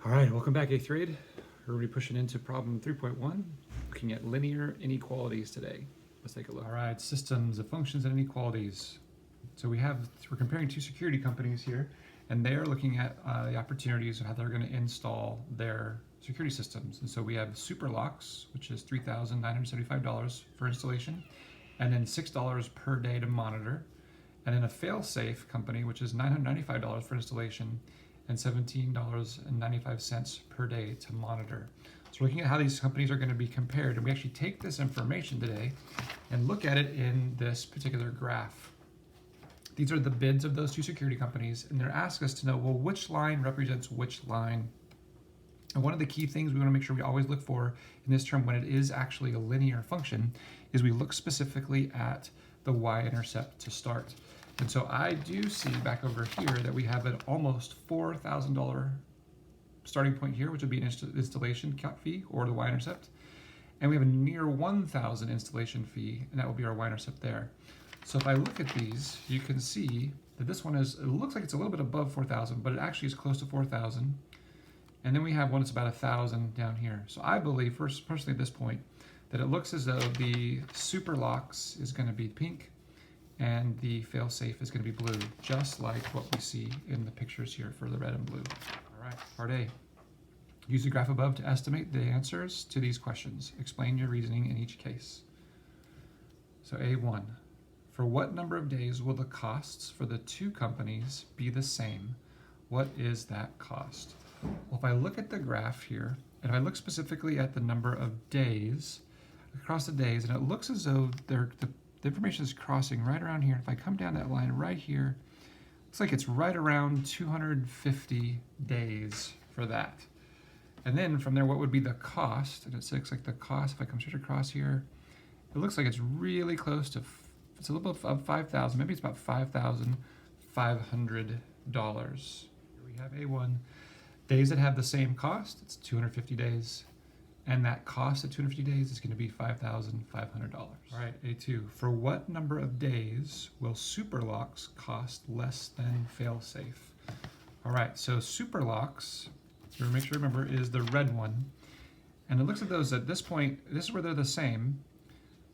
All right, welcome back, 8th grade. We're going to be pushing into problem 3.1, looking at linear inequalities today. Let's take a look. All right, systems of functions and inequalities. So we're comparing two security companies here, and they're looking at the opportunities of how they're going to install their security systems. And so we have SuperLocks, which is $3,975 for installation, and then $6 per day to monitor. And then a Failsafe company, which is $995 for installation, and $17.95 per day to monitor. So we're looking at how these companies are going to be compared, and we actually take this information today and look at it in this particular graph. These are the bids of those two security companies, and they're asking us to know, well, which line represents which line? And one of the key things we want to make sure we always look for in this term when it is actually a linear function is we look specifically at the y-intercept to start. And so I do see back over here that we have an almost $4,000 starting point here, which would be an installation fee or the y-intercept. And we have a near 1,000 installation fee, and that will be our y-intercept there. So if I look at these, you can see that this one it looks like it's a little bit above 4,000, but it actually is close to 4,000. And then we have one that's about 1,000 down here. So I believe, personally at this point, that it looks as though the SuperLocks is going to be pink, and the Failsafe is going to be blue, just like what we see in the pictures here for the red and blue. All right, part A. Use the graph above to estimate the answers to these questions. Explain your reasoning in each case. So A1, for what number of days will the costs for the two companies be the same? What is that cost? Well, if I look at the graph here, and if I look specifically at the number of days, across the days, and it looks as though the information is crossing right around here. If I come down that line right here, looks like it's right around 250 days for that. And then from there, what would be the cost? And it looks like the cost, if I come straight across here, it looks like it's really close to, it's a little bit of 5,000, maybe it's about $5,500. Here we have A1. Days that have the same cost, it's 250 days. And that cost at 250 days is going to be $5,500. All right, A2. For what number of days will SuperLocks cost less than Failsafe? All right, so SuperLocks, make sure to remember, is the red one. And it looks at those at this point, this is where they're the same,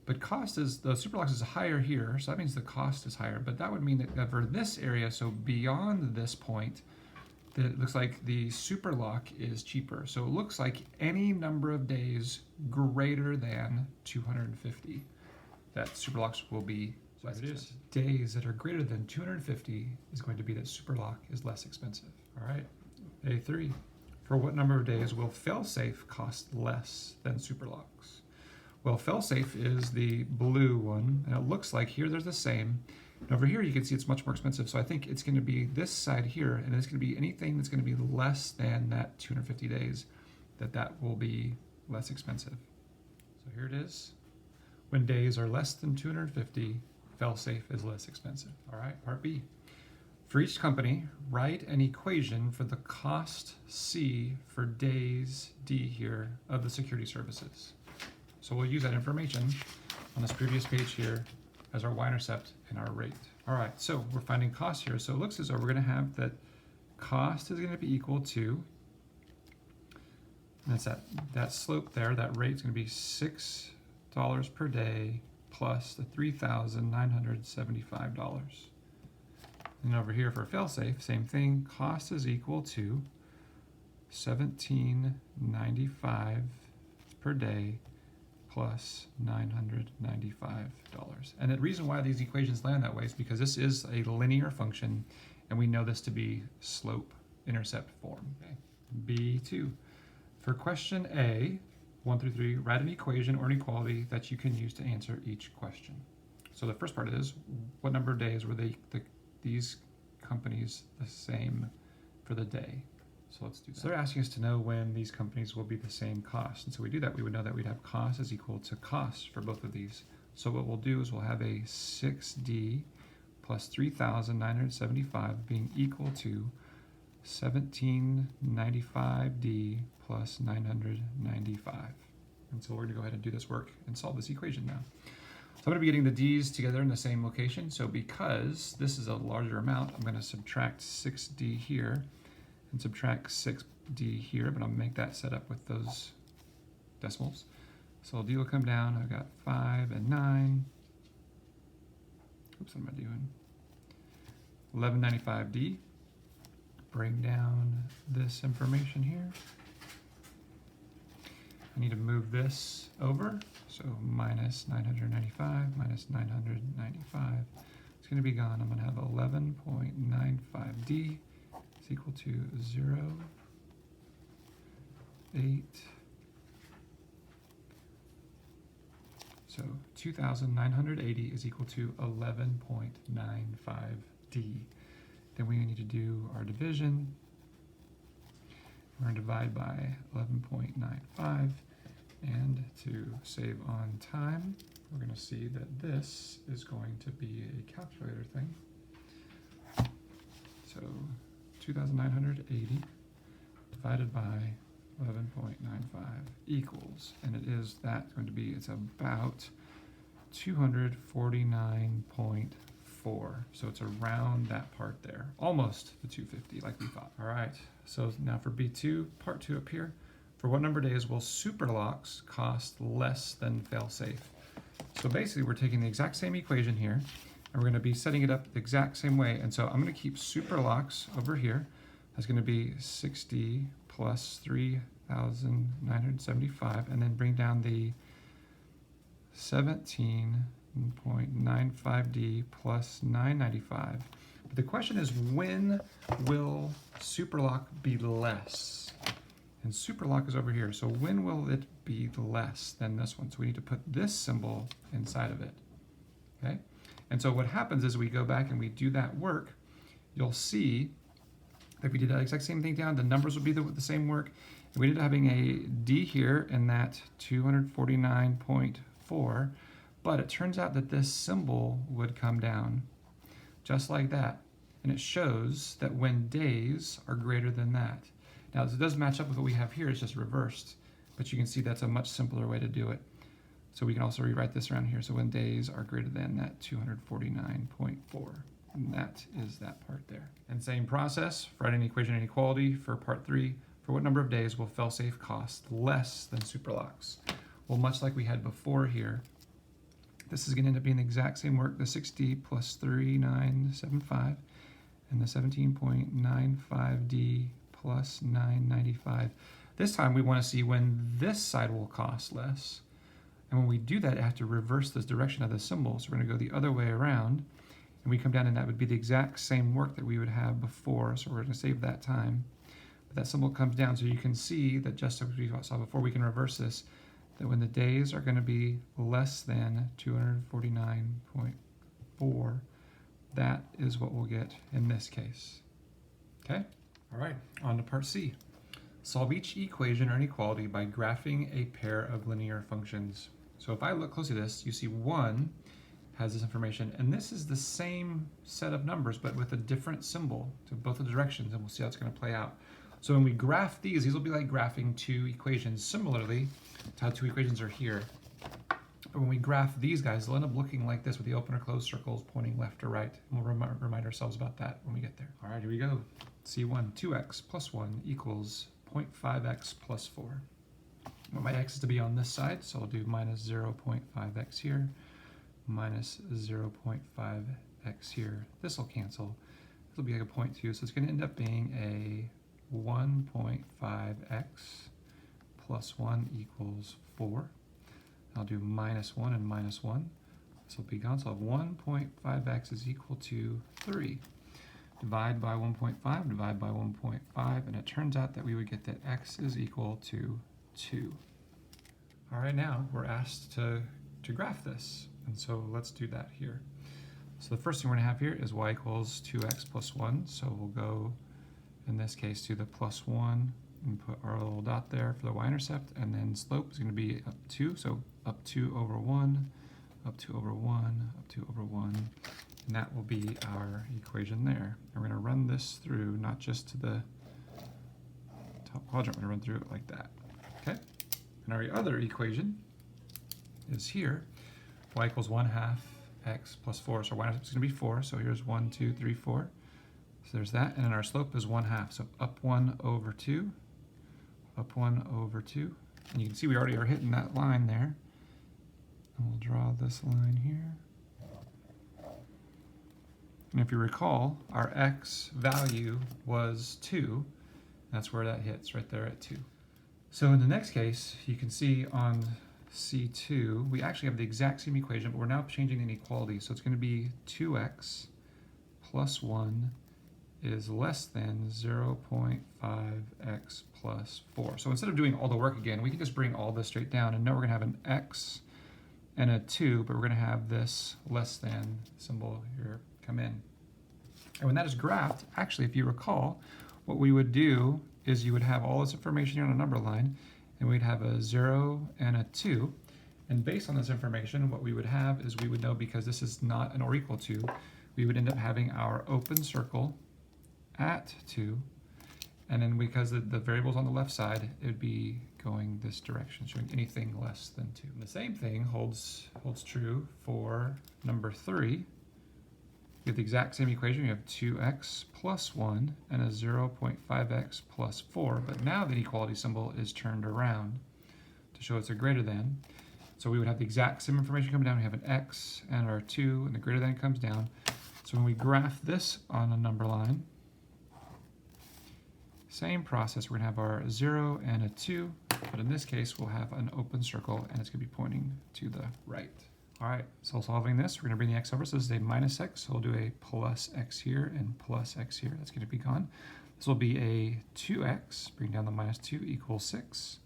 but cost is, the SuperLocks is higher here, so that means the cost is higher. But that would mean that for this area, so beyond this point, that it looks like the SuperLock is cheaper. So it looks like any number of days greater than 250 that SuperLocks will be less expensive. Days that are greater than 250 is going to be that SuperLock is less expensive. All right, A3. For what number of days will Failsafe cost less than SuperLocks? Well, Failsafe is the blue one, and it looks like here they're the same. And over here you can see it's much more expensive, so I think it's going to be this side here, and it's going to be anything that's going to be less than that 250 days, that will be less expensive. So here it is. When days are less than 250, Failsafe is less expensive. All right, part B. For each company, write an equation for the cost C for days D here of the security services. So we'll use that information on this previous page here as our y-intercept and our rate. All right, so we're finding cost here. So it looks as though we're going to have that cost is going to be equal to, and that's that slope there, that rate is going to be $6 per day plus the $3,975. And over here for Failsafe, same thing, cost is equal to $17.95 per day plus $995. And the reason why these equations land that way is because this is a linear function, and we know this to be slope-intercept form. Okay. B2. For question A, 1 through 3, write an equation or an equality that you can use to answer each question. So the first part is, what number of days were these companies the same for the day? So let's do that. So they're asking us to know when these companies will be the same cost. And so we do that, we would know that we'd have cost is equal to cost for both of these. So what we'll do is we'll have a 6D plus 3,975 being equal to 1795D plus 995. And so we're gonna go ahead and do this work and solve this equation now. So I'm going to be getting the D's together in the same location. So because this is a larger amount, I'm going to subtract 6D here and subtract 6 D here, but I'll make that set up with those decimals. So D will come down. I've got 5 and 9. Oops, what am I doing? 1195D. Bring down this information here. I need to move this over. So minus 995 minus 995. It's going to be gone. I'm going to have 11.95D is equal to 0, 8. So 2,980 is equal to 11.95D. Then we need to do our division. We're going to divide by 11.95. And to save on time, we're going to see that this is going to be a calculator thing. So 2,980 divided by 11.95 equals, and it is that going to be, it's about 249.4. So it's around that part there, almost the 250 like we thought. All right, so now for B2, part 2 up here. For what number of days will superlocks cost less than failsafe? So basically we're taking the exact same equation here, and we're going to be setting it up the exact same way. And so I'm going to keep superlocks over here. That's going to be 60 plus 3,975, and then bring down the 17.95D plus 995. But the question is, when will superlock be less? And superlock is over here, so when will it be less than this one? So we need to put this symbol inside of it, okay? And so what happens is we go back and we do that work. You'll see that we did that exact same thing down. The numbers will be the same work. And we ended up having a D here in that 249.4, but it turns out that this symbol would come down just like that. And it shows that when days are greater than that. Now, this does match up with what we have here, it's just reversed, but you can see that's a much simpler way to do it. So we can also rewrite this around here. So when days are greater than that 249.4, and that is that part there. And same process, for writing equation inequality for part 3, for what number of days will failsafe cost less than superlocks? Well, much like we had before here, this is going to end up being the exact same work, the 60 plus 3,975, and the 17.95D plus 995. This time we want to see when this side will cost less. And when we do that, I have to reverse this direction of the symbol. So we're going to go the other way around. And we come down and that would be the exact same work that we would have before. So we're going to save that time. But that symbol comes down. So you can see that just as we saw before, we can reverse this. That when the days are going to be less than 249.4, that is what we'll get in this case. Okay? All right, on to part C. Solve each equation or inequality by graphing a pair of linear functions. So if I look closely at this, you see 1 has this information, and this is the same set of numbers, but with a different symbol to both the directions, and we'll see how it's going to play out. So when we graph these will be like graphing 2 equations, similarly to how 2 equations are here. But when we graph these guys, they'll end up looking like this with the open or closed circles pointing left or right. And we'll remind ourselves about that when we get there. All right, here we go. C1, 2x plus 1 equals 0.5x plus 4. Well, my x is to be on this side, so I'll do minus 0.5x here, minus 0.5x here. This will cancel. This will be like a 0.2, so it's going to end up being a 1.5x plus 1 equals 4. I'll do minus 1 and minus 1. This will be gone, so I'll have 1.5x is equal to 3. Divide by 1.5, divide by 1.5, and it turns out that we would get that x is equal to 2. All right, now we're asked to graph this, and so let's do that here. So the first thing we're going to have here is y equals 2x plus 1, so we'll go, in this case, to the plus 1 and put our little dot there for the y-intercept, and then slope is going to be up 2, so up 2 over 1, up 2 over 1, up 2 over 1, and that will be our equation there. And we're going to run this through, not just to the top quadrant, we're going to run through it like that. Okay? And our other equation is here, y equals 1/2 x plus 4. So y is going to be 4, so here's 1, 2, 3, 4. So there's that, and then our slope is 1/2, so up 1 over 2, up 1 over 2. And you can see we already are hitting that line there. And we'll draw this line here. And if you recall, our x value was 2. That's where that hits, right there at 2. So in the next case, you can see on C2, we actually have the exact same equation, but we're now changing the inequality. So it's going to be 2x plus 1 is less than 0.5x plus 4. So instead of doing all the work again, we can just bring all this straight down, and now we're going to have an x and a 2, but we're going to have this less than symbol here come in. And when that is graphed, actually, if you recall, what we would do is you would have all this information here on a number line, and we'd have a 0 and a 2. And based on this information, what we would have is we would know, because this is not an or equal to, we would end up having our open circle at 2. And then because the variable's on the left side, it would be going this direction, showing anything less than 2. And the same thing holds true for number 3. We have the exact same equation. We have 2x plus 1 and a 0.5x plus 4, but now the inequality symbol is turned around to show it's a greater than. So we would have the exact same information coming down. We have an x and our 2, and the greater than comes down. So when we graph this on a number line, same process. We're going to have our 0 and a 2, but in this case, we'll have an open circle, and it's going to be pointing to the right. All right, so solving this, we're going to bring the x over. So this is a minus x, so we'll do a plus x here and plus x here. That's going to be gone. This will be a 2x, bring down the minus 2 equals 6.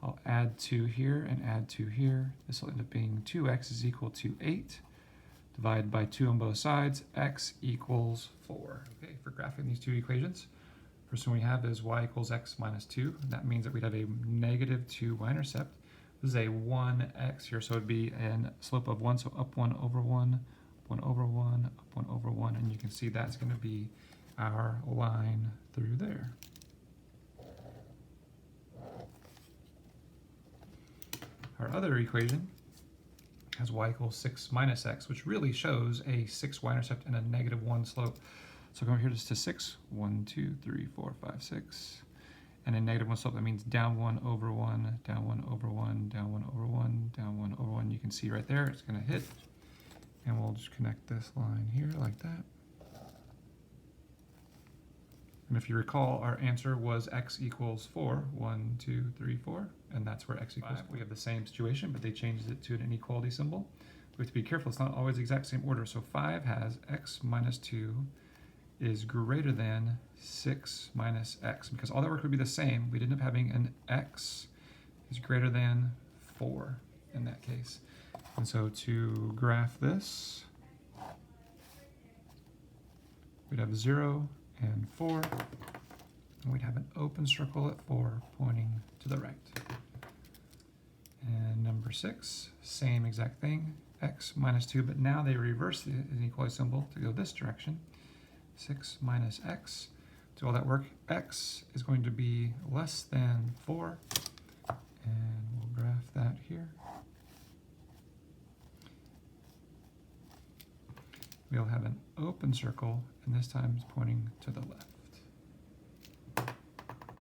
I'll add 2 here and add 2 here. This will end up being 2x is equal to 8. Divide by 2 on both sides, x equals 4. Okay, for graphing these two equations, first one we have is y equals x minus 2. That means that we'd have a negative 2 y-intercept. This is a 1x here, so it'd be a slope of 1, so up 1 over 1, 1 over 1, up 1 over 1, and you can see that's going to be our line through there. Our other equation has y equals 6 minus x, which really shows a 6 y-intercept and a negative 1 slope. So come over here just to 6, 1, 2, 3, 4, 5, 6. And a negative 1 slope, that means down 1 over 1, down 1 over 1, down 1 over 1, down 1 over 1. You can see right there, it's going to hit. And we'll just connect this line here like that. And if you recall, our answer was x equals 4. 1, 2, 3, 4. And that's where x equals 4. We have the same situation, but they changed it to an inequality symbol. We have to be careful, it's not always the exact same order. So 5 has x minus 2 is greater than 6 minus x. Because all that work would be the same, we'd end up having an x is greater than 4 in that case. And so to graph this, we'd have 0 and 4, and we'd have an open circle at 4 pointing to the right. And number 6, same exact thing, x minus 2, but now they reverse the inequality symbol to go this direction. 6 minus x. To all that work, x is going to be less than 4, and we'll graph that here. We'll have an open circle, and this time it's pointing to the left.